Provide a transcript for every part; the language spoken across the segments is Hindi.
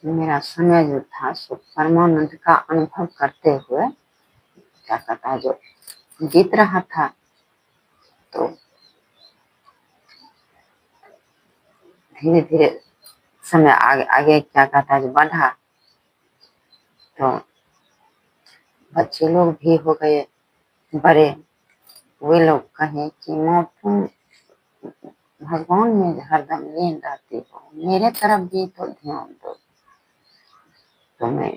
मेरा समय जो था सो परमानंद का अनुभव करते हुए क्या कहता है जो बीत रहा था। तो धीरे धीरे समय आगे आगे क्या कहता है जो बढ़ा, तो बच्चे लोग भी हो गए बड़े। वे लोग कहे कि मौत तुम भगवान में हरदम लीन रहती हो, मेरे तरफ भी तो ध्यान दो। तो मैं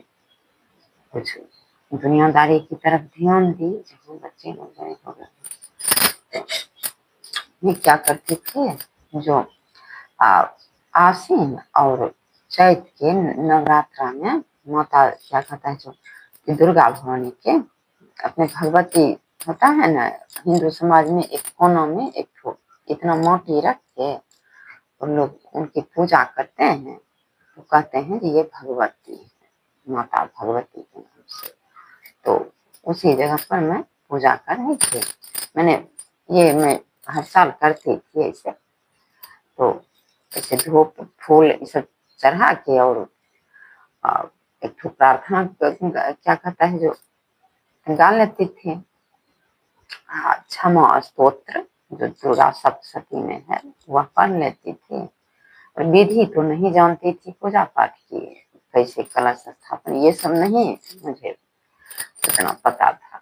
कुछ दुनियादारी की तरफ ध्यान दी। जब बच्चे लोग बड़े हो गए, मैं क्या करती थी, जो आसीन और चैत के नवरात्रा में माता क्या कहता है जो दुर्गा भवानी के अपने भगवती होता है ना, हिंदू समाज में एक कोना में एक ठो इतना माटी रख के उन लोग उनकी पूजा करते हैं। तो कहते हैं कि ये भगवती है, माता भगवती के नाम से। तो उसी जगह पर मैं पूजा कर रही थी। मैं हर साल करती थी ऐसे। तो ऐसे धूप फूल ये सब चढ़ा के और एक तो प्रार्थना क्या कहता है जो गा लेती थी, क्षमा स्तोत्र जो दुर्गा सप्तशती में है वह पढ़ लेती थी। और विधि तो नहीं जानती थी पूजा पाठ की, कैसे कलश स्थापन ये सब नहीं मुझे इतना पता था।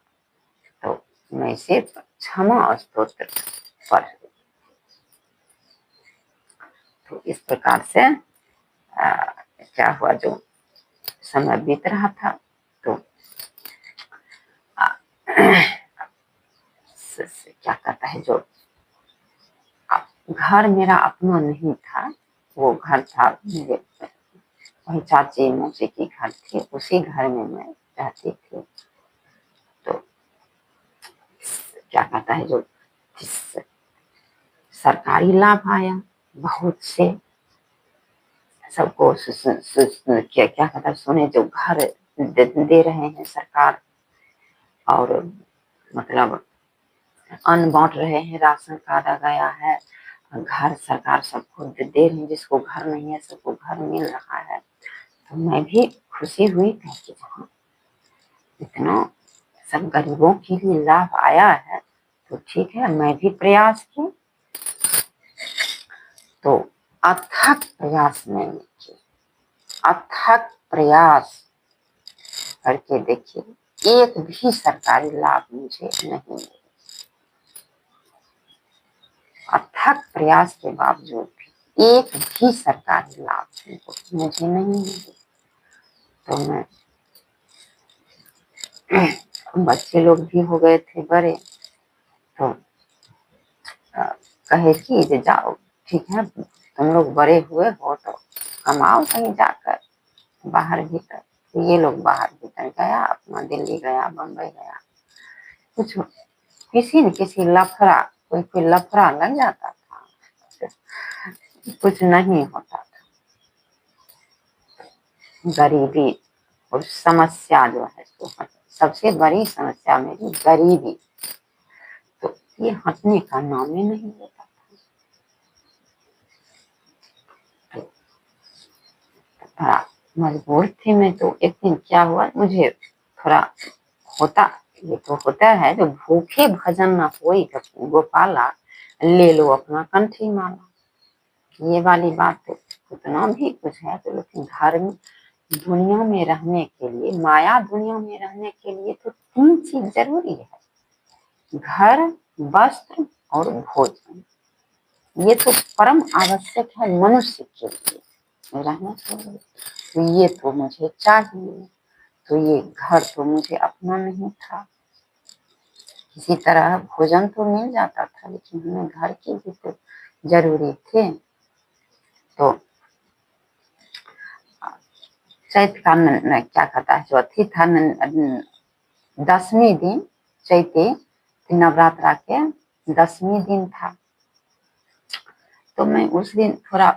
तो मैं सिर्फ क्षमा स्तोत्र पढ़। तो इस प्रकार से क्या हुआ, जो समय बीत रहा था तो क्या कहता है जो घर मेरा अपना नहीं था, वो घर था मेरे वही चाची मौसी की घर थी, उसी घर में मैं रहती थी। तो क्या कहता है जो सरकारी लाभ आया बहुत से, सबको क्या क्या कहता है सुने जो घर दे रहे हैं सरकार, और मतलब अन्न बांट रहे हैं, राशन कार्ड आ गया है, घर सरकार सबको दे रही है, जिसको घर नहीं है सबको घर मिल रहा है। तो मैं भी खुशी हुई कि हाँ इतना सब गरीबों के लिए लाभ आया है, तो ठीक है मैं भी प्रयास की। तो अथक प्रयास मैंने की, अथक प्रयास करके देखिए एक भी सरकारी लाभ मुझे नहीं मिला। अथक प्रयास के बावजूद भी एक भी सरकारी लाभ मुझे नहीं मिले। तो मैं बच्चे लोग भी हो गए थे बड़े, तो कहे कि जाओ ठीक है तुम लोग बड़े हुए हो तो कमाओ कहीं जाकर बाहर भीतर। तो ये लोग बाहर भीतर गया, अपना दिल्ली गया, बम्बई गया, कुछ किसी न किसी लफड़ा कोई लफड़ा लग जाता था, कुछ नहीं होता था। गरीबी और समस्या जो है तो सबसे बड़ी समस्या मेरी गरीबी, तो ये हटने का नाम ही नहीं लेता था। तो थोड़ा मजबूर थी मैं। तो एक दिन क्या हुआ, मुझे थोड़ा होता ये तो होता है जो भूखे भजन न कोई गोपाला ले लो अपना कंठी माला, ये वाली बात तो उतना भी कुछ है। तो लेकिन धर्म दुनिया में रहने के लिए, माया दुनिया में रहने के लिए तो 3 चीज जरूरी है, घर, वस्त्र और भोजन। ये तो परम आवश्यक है मनुष्य के लिए रहना चाहिए। तो ये तो मुझे चाहिए। तो ये घर तो मुझे अपना नहीं था, किसी तरह भोजन तो मिल जाता था, लेकिन हमें घर की भी तो जरूरी थे। तो चैत का क्या कहता है जो अथी था 10वीं दिन, चैते नवरात्रा के 10वीं दिन था। तो मैं उस दिन थोड़ा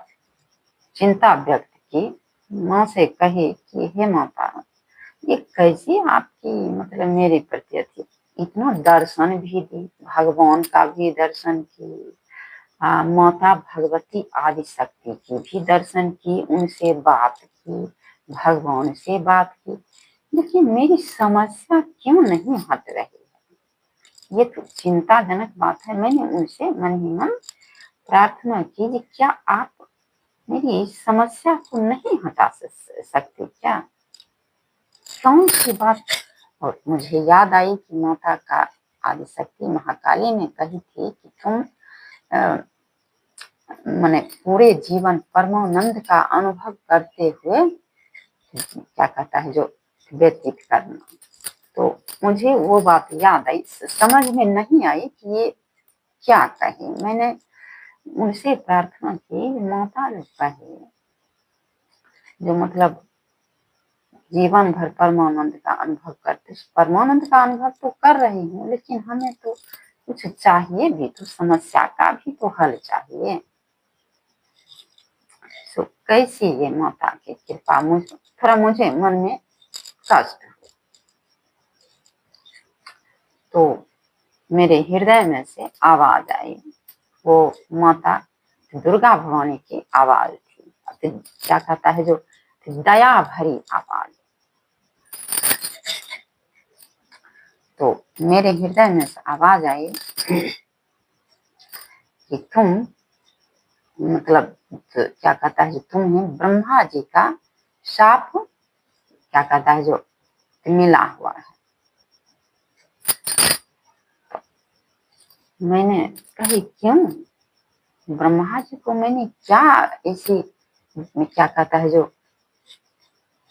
चिंता व्यक्त की, माँ से कही कि हे माता ये कैसी आपकी मतलब मेरे प्रति थी, इतना दर्शन भी दी, भगवान का भी दर्शन की, माता भगवती आदि शक्ति की भी दर्शन की, उनसे बात की, भगवान से बात की, लेकिन मेरी समस्या क्यों नहीं हट रही है? ये तो चिंताजनक बात है। मैंने उनसे मन ही मन प्रार्थना की कि क्या आप मेरी इस समस्या को नहीं हटा सकते क्या? कौन सी बात? और मुझे याद आई कि माता का आदिशक्ति महाकाली ने कही थी कि तुम माने पूरे जीवन परमानंद का अनुभव करते हुए क्या कहता है जो व्यतीत करना। तो मुझे वो बात याद आई, समझ में नहीं आई कि ये क्या कही। मैंने उनसे प्रार्थना की, माता जो कहे जो मतलब जीवन भर परमानंद का अनुभव करते, परमानंद का अनुभव तो कर रही हूँ, लेकिन हमें तो कुछ चाहिए भी, तो समस्या का भी तो हल चाहिए। तो कैसी ये माता की कृपा, थोड़ा मुझे मन में कष्ट। तो मेरे हृदय में से आवाज आई, वो माता दुर्गा भवानी की आवाज थी, क्या कहता है जो दया भरी आवाज। तो मेरे हृदय में से आवाज आई कि तुम मतलब क्या कहता है तुम्हें ब्रह्मा जी का शाप क्या कहता है जो मिला हुआ है। मैंने कही क्यों? ब्रह्मा जी को मैंने क्या ऐसी क्या कहता है जो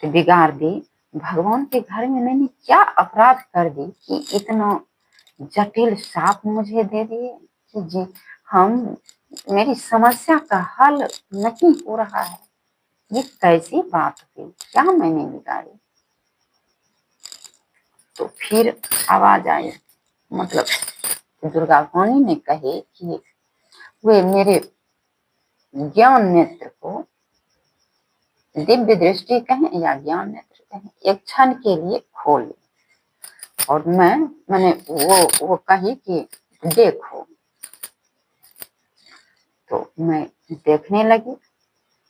बिगाड़ दी? भगवान के घर में मैंने क्या अपराध कर दी कि इतना जटिल शाप मुझे दे दिए कि जी हम मेरी समस्या का हल नहीं हो रहा है? ये कैसी बात हुई? क्या मैंने बिगाड़ी? तो फिर आवाज आई, मतलब दुर्गा भवानी ने कहे कि वे मेरे ज्ञान नेत्र को, दिव्य दृष्टि कहें या ज्ञान नेत्र कहें, एक क्षण के लिए खोल। और मैंने वो कही कि देखो। तो मैं देखने लगी,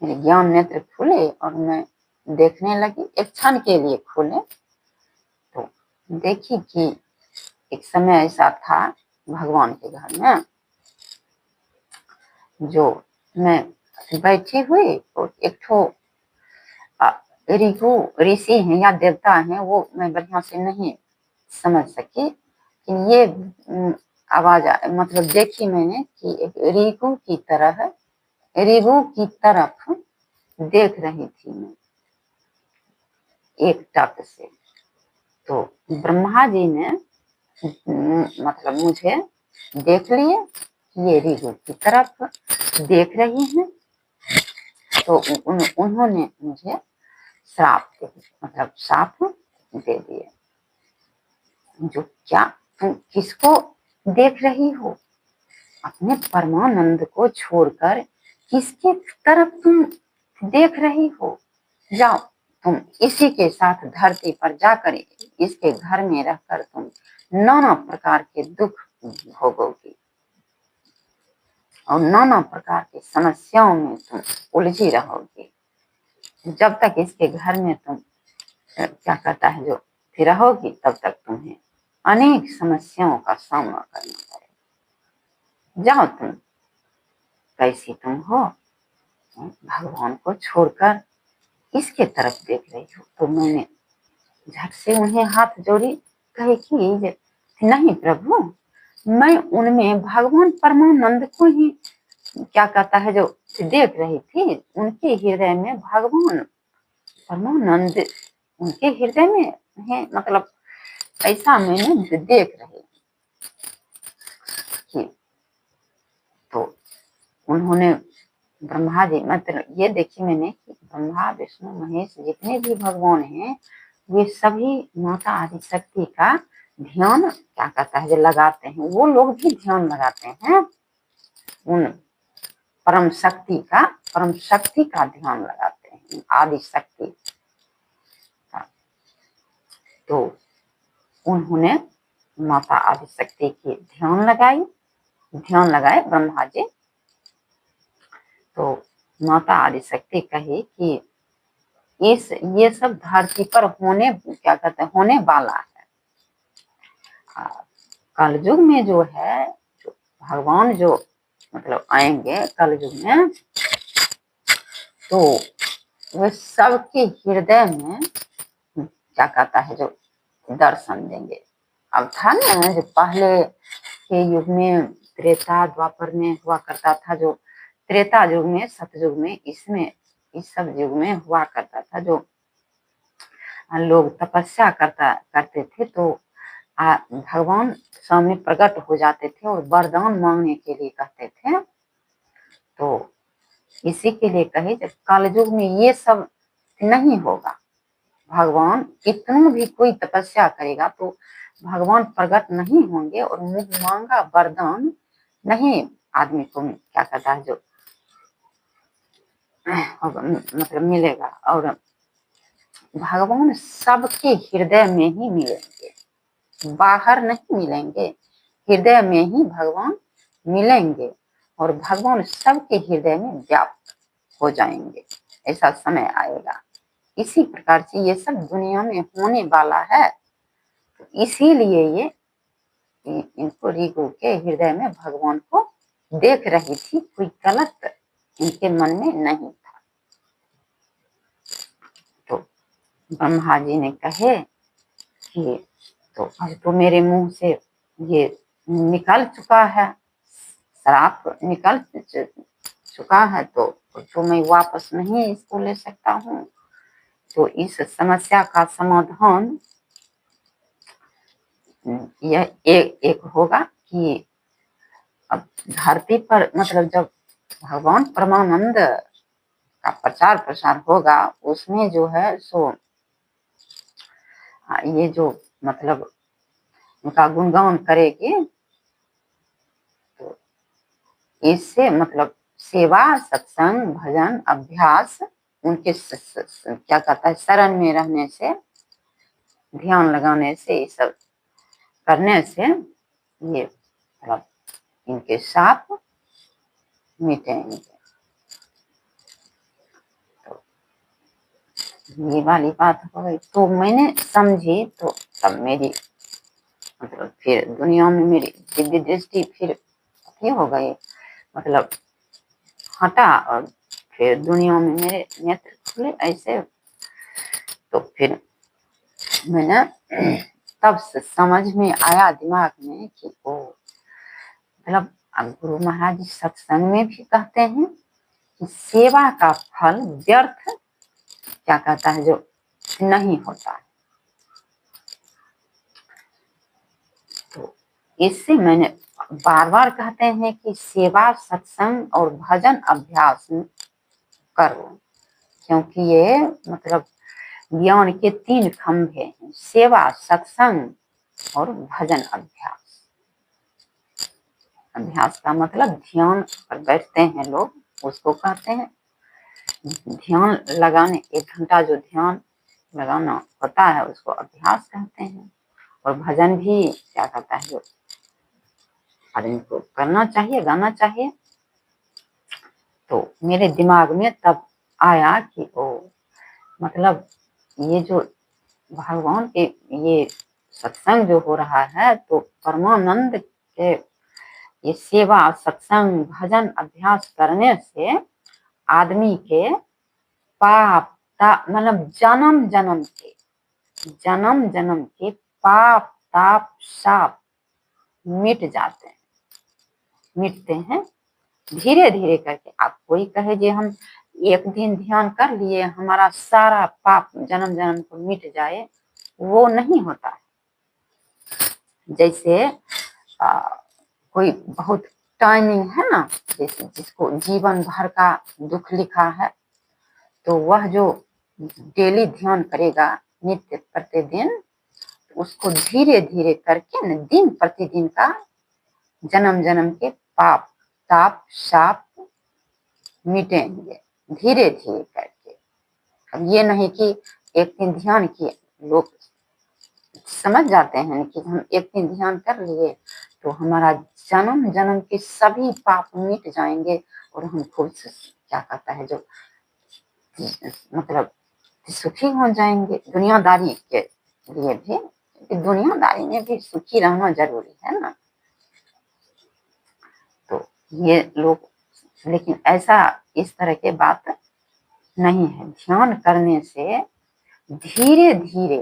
मेरे ज्ञान नेत्र खुले और मैं देखने लगी, एक क्षण के लिए खुले। तो देखी कि एक समय ऐसा था भगवान के घर में, जो मैं बैठी हुई और एक ठो ऋषि हैं या देवता हैं, वो मैं बढ़िया से नहीं समझ सकी, लेकिन ये आवाज मतलब देखी मैंने कि एक ऋगु की तरह, ऋगु की तरफ देख रही थी मैं एक टक से। तो ब्रह्मा जी ने मतलब मुझे देख लिए कि ये ऋगु की तरफ देख रही हैं। तो उन्होंने मुझे श्राप मतलब शाप दे दिए, जो क्या तुम किसको देख रही हो? अपने परमानंद को छोड़कर किसके तरफ तुम देख रही हो? जाओ तुम इसी के साथ धरती पर जाकर इसके घर में रहकर तुम नाना प्रकार के दुख भोगोगी और नाना प्रकार की समस्याओं में तुम उलझी रहोगी। जब तक इसके घर में तुम क्या कहता है जो रहोगी, तब तक तुम्हें अनेक समस्याओं का सामना करना पड़ेगा। जाओ तुम, कैसी तुम हो, भगवान को छोड़कर इसके तरफ देख रही हो? तो मैंने झट से उन्हें हाथ जोड़ी, कहे कि नहीं प्रभु, मैं उनमें भगवान परमानंद को ही क्या कहता है जो देख रही थी। उनके हृदय में भगवान परमानंद उनके हृदय में है, मतलब ऐसा मैंने देख रही थी। तो उन्होंने ब्रह्मा जी मतलब ये देखी मैंने कि ब्रह्मा विष्णु महेश जितने भी भगवान हैं, वे सभी माता आदिशक्ति का ध्यान क्या कहता है जो लगाते हैं। वो लोग भी ध्यान लगाते हैं, उन परम शक्ति का ध्यान लगाते हैं, आदिशक्ति का। तो उन्होंने माता आदिशक्ति की ध्यान लगाए ब्रह्मा जी। तो माता आदिशक्ति कही कि ये सब धरती पर होने वाला है। कलयुग में जो है, जो भगवान जो मतलब आएंगे कलयुग में, तो वे सबके हृदय में जो दर्शन देंगे। अब था ना जो पहले के युग में त्रेता द्वापर में हुआ करता था, जो त्रेता युग में सतयुग में इस सब युग में हुआ करता था, जो लोग तपस्या करते थे, तो भगवान सामने प्रकट हो जाते थे और वरदान मांगने के लिए कहते थे। तो इसी के लिए कहे जब कलयुग में ये सब नहीं होगा, भगवान कितना भी कोई तपस्या करेगा तो भगवान प्रकट नहीं होंगे और मुंह मांगा वरदान नहीं आदमी को क्या कहता है जो मतलब मिलेगा। और भगवान सबके हृदय में ही मिलेंगे, बाहर नहीं मिलेंगे, हृदय में ही भगवान मिलेंगे और भगवान सबके हृदय में व्याप्त हो जाएंगे। ऐसा समय आएगा। इसी प्रकार से ये सब दुनिया में होने वाला है। तो इसीलिए ये इनको रिगु के हृदय में भगवान को देख रही थी, कोई गलत इनके मन में नहीं था। तो ब्रह्मा जी ने कहे कि तो अब तो मेरे मुंह से ये निकल चुका है, श्राप निकल चुका है, तो मैं वापस नहीं इसको ले सकता हूँ। तो इस समस्या का समाधान यह एक होगा कि अब धरती पर मतलब जब भगवान परमानंद का प्रचार प्रसार होगा, उसमें जो है सो ये जो मतलब उनका गुणगान करेगी, तो इससे मतलब सेवा सत्संग भजन अभ्यास उनके क्या कहता है शरण में रहने से, ध्यान लगाने से, ये सब करने से ये मतलब इनके साथ मिटेंगे। तो ये वाली बात हो गई। तो मैंने समझी, तो तब मेरी मतलब फिर दुनिया में मेरी दिव्य दृष्टि फिर हो गई, मतलब हटा, और फिर दुनिया में मेरे नेत्र खुले ऐसे। तो फिर मैंने तब से समझ में आया दिमाग में कि ओ मतलब गुरु महाराज जी सत्संग में भी कहते हैं कि सेवा का फल व्यर्थ क्या कहता है जो नहीं होता है। तो इससे मैंने बार बार कहते हैं कि सेवा सत्संग और भजन अभ्यास करो, क्योंकि ये मतलब ज्ञान के 3 खंभे हैं, सेवा सत्संग और भजन अभ्यास। अभ्यास का मतलब ध्यान पर बैठते हैं लोग, उसको कहते हैं ध्यान लगाने। 1 घंटा जो ध्यान लगाना होता है उसको अभ्यास कहते हैं। और भजन भी क्या कहता है जो आदमी को करना चाहिए, गाना चाहिए। तो मेरे दिमाग में तब आया कि ओ मतलब ये जो भगवान के ये सत्संग जो हो रहा है, तो परमानंद के ये सेवा सत्संग भजन अभ्यास करने से आदमी के पाप मतलब जन्म जन्म के पाप ताप शाप मिटते हैं धीरे धीरे करके। आप कोई कहे जे हम एक दिन ध्यान कर लिए हमारा सारा पाप जन्म जन्म को मिट जाए, वो नहीं होता है। जैसे कोई बहुत टाइमिंग है ना, जैसे जिसको जीवन भर का दुख लिखा है, तो वह जो डेली ध्यान करेगा नित्य प्रतिदिन, उसको धीरे धीरे करके न दिन प्रतिदिन का जन्म जन्म के पाप ताप शाप मिटेंगे धीरे धीरे करके। अब ये नहीं कि एक दिन ध्यान किए लोग समझ जाते हैं कि हम एक दिन ध्यान कर लिए तो हमारा जन्म जन्म के सभी पाप मिट जाएंगे और हम खूब क्या कहता है जो मतलब सुखी हो जाएंगे। दुनियादारी के लिए भी, दुनियादारी में भी सुखी रहना जरूरी है ना। तो ये लोग, लेकिन ऐसा इस तरह के बात नहीं है। ध्यान करने से धीरे धीरे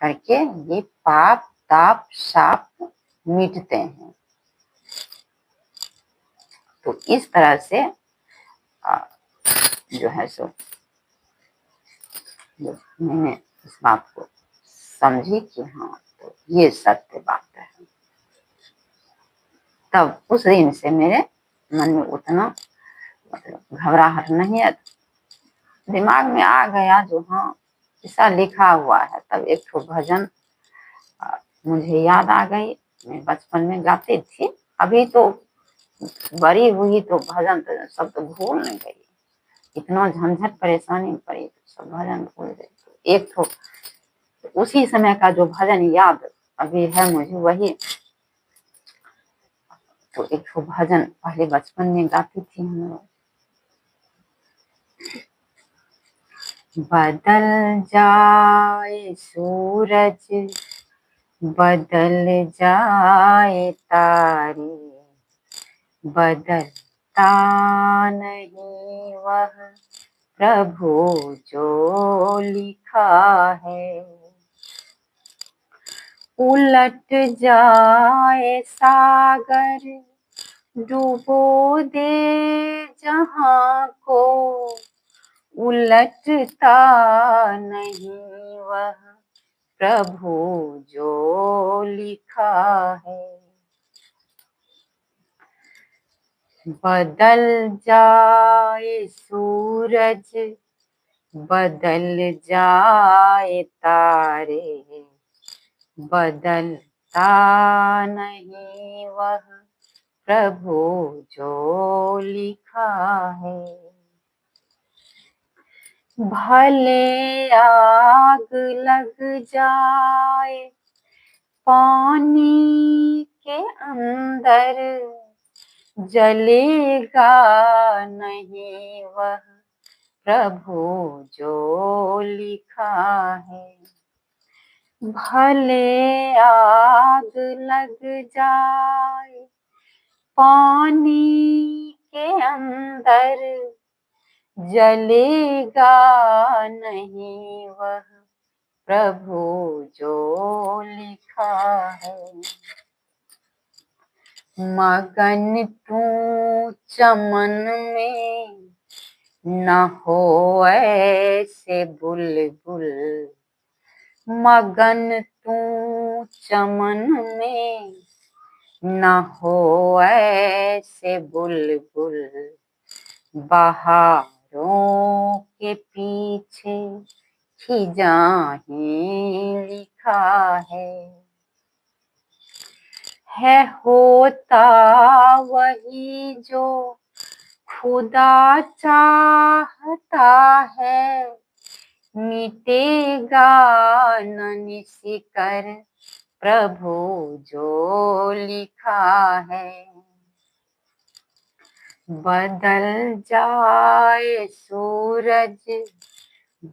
करके ये पाप ताप शाप मिटते हैं। तो इस तरह से जो है सो मैंने इस बात को समझी कि हाँ तो ये सत्य बात है। तब उस दिन से मेरे मन में उतना मतलब घबराहट नहीं है, दिमाग में आ गया जो हाँ ऐसा लिखा हुआ है। तब एक तो भजन मुझे याद आ गई, मैं बचपन में गाती थी। अभी तो बड़ी हुई तो भजन तो सब तो भूल नहीं गई, इतना झंझट परेशानी पड़ी तो सब भजन भूल गई। तो एक तो उसी समय का जो भजन याद अभी है मुझे वही, तो एक तो भजन पहले बचपन में गाती थी हम लोग। बदल जाए सूरज, बदल जाए तारे, बदलता नहीं वह प्रभु जो लिखा है। उलट जाए सागर, डूबो दे जहां को, उलटता नहीं वह प्रभु जो लिखा है। बदल जाए सूरज, बदल जाए तारे, बदलता नहीं वह प्रभु जो लिखा है। भले आग लग जाए पानी के अंदर, जलेगा नहीं वह प्रभु जो लिखा है। भले आग लग जाए पानी के अंदर, जलेगा नहीं वह प्रभु जो लिखा है। मगन तू चमन में न हो ऐसे बुलबुल, मगन तू चमन में न हो ऐसे बुलबुल, बहारों के पीछे खिजाएं लिखा है होता वही जो खुदा चाहता है, मिटेगा न निशिकर प्रभु जो लिखा है। बदल जाए सूरज,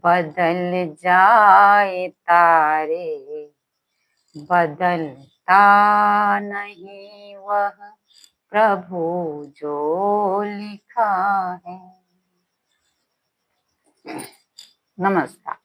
बदल जाए तारे, बदलता नहीं वह प्रभु जो लिखा है। नमस्कार।